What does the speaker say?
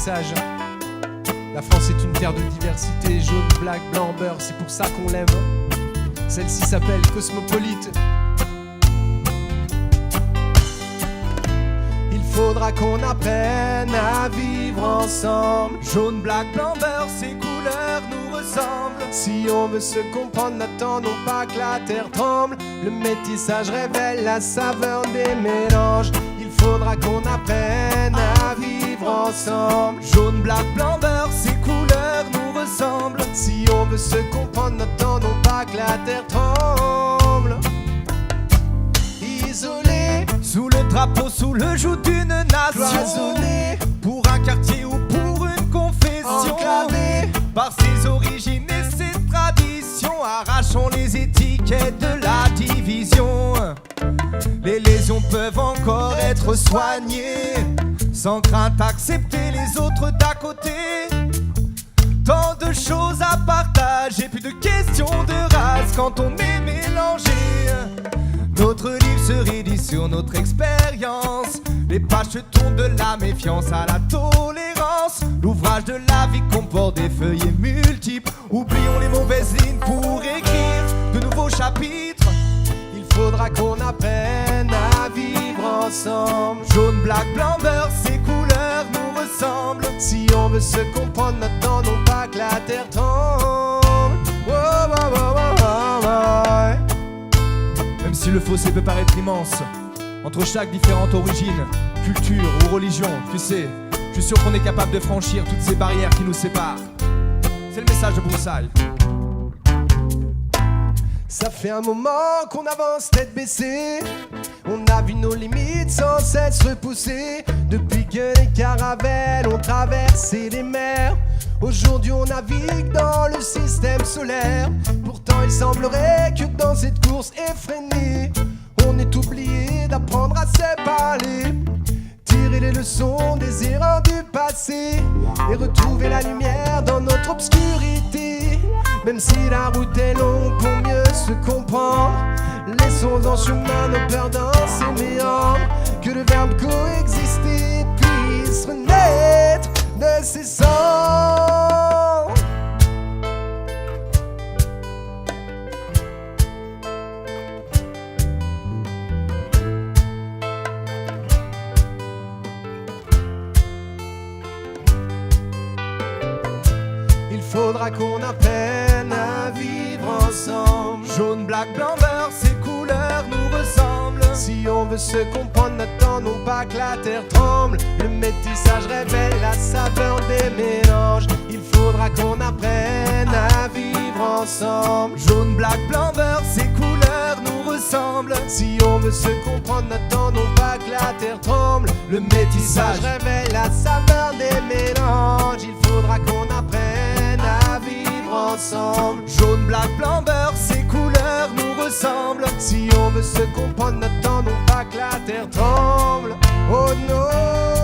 métissage. La France est une terre de diversité, jaune, black, blanc, beurre, c'est pour ça qu'on l'aime. Celle-ci s'appelle Cosmopolite. Il faudra qu'on apprenne à vivre ensemble. Jaune, black, blanc, beurre, ces couleurs nous ressemblent. Si on veut se comprendre, n'attendons pas que la terre tremble. Le métissage révèle la saveur des mélanges. Il faudra qu'on apprenne à vivre ensemble. Jaune, black, blanc, beurre, ces couleurs nous ressemblent. Si on veut se comprendre, n'attendons pas que la terre tremble. Isolé, sous le drapeau, sous le joug d'une nation, cloisonné, pour un quartier ou pour une confession, enclavé, par ses origines et ses traditions, arrachons les étiquettes de la division. Les lésions peuvent encore être soignées, sans crainte accepter les autres d'à côté. Tant de choses à partager, plus de questions de race quand on est mélangé. Notre livre se rédige sur notre expérience. Les pages se tournent de la méfiance à la tolérance. L'ouvrage de la vie comporte des feuillets multiples. Oublions les mauvaises lignes pour écrire de nouveaux chapitres. il faudra qu'on apprenne à vivre ensemble. Jaune, black, blanc, beurre, ces couleurs nous ressemblent. Si on veut se comprendre, n'attendons pas que la terre tremble. Oh, oh, oh, oh, oh, oh. Même si le fossé peut paraître immense entre chaque différente origine, culture ou religion, tu sais, je suis sûr qu'on est capable de franchir toutes ces barrières qui nous séparent. C'est le message de Broussailles. Ça fait un moment qu'on avance tête baissée. On a vu nos limites sans cesse repousser. Depuis que les caravelles ont traversé les mers, aujourd'hui on navigue dans le système solaire. Pourtant il semblerait que dans cette course effrénée, on est oublié d'apprendre à se parler. Tirer les leçons des erreurs du passé et retrouver la lumière dans notre obscurité. Même si la route est longue pour mieux se comprendre, laissons en chemin nos peurs dans ces méandres. Que le verbe coexister puisse renaître de ses cendres. Il faudra qu'on apprenne à vivre ensemble. Jaune, black, blanc, beurre, ces couleurs nous ressemblent. Si on veut se comprendre, n'attendons pas que la terre tremble. Le métissage révèle la saveur des mélanges. Il faudra qu'on apprenne à vivre ensemble. Jaune, black, blanc, beurre, ces couleurs nous ressemblent. Si on veut se comprendre, n'attendons pas que la terre tremble. Le métissage révèle la saveur des mélanges. Il faudra qu'on apprenne à vivre ensemble. Jaune, black, blanc, beurre, ces couleurs nous ressemblent. Si on veut se comprendre, n'attendons pas que la terre tremble. Oh non.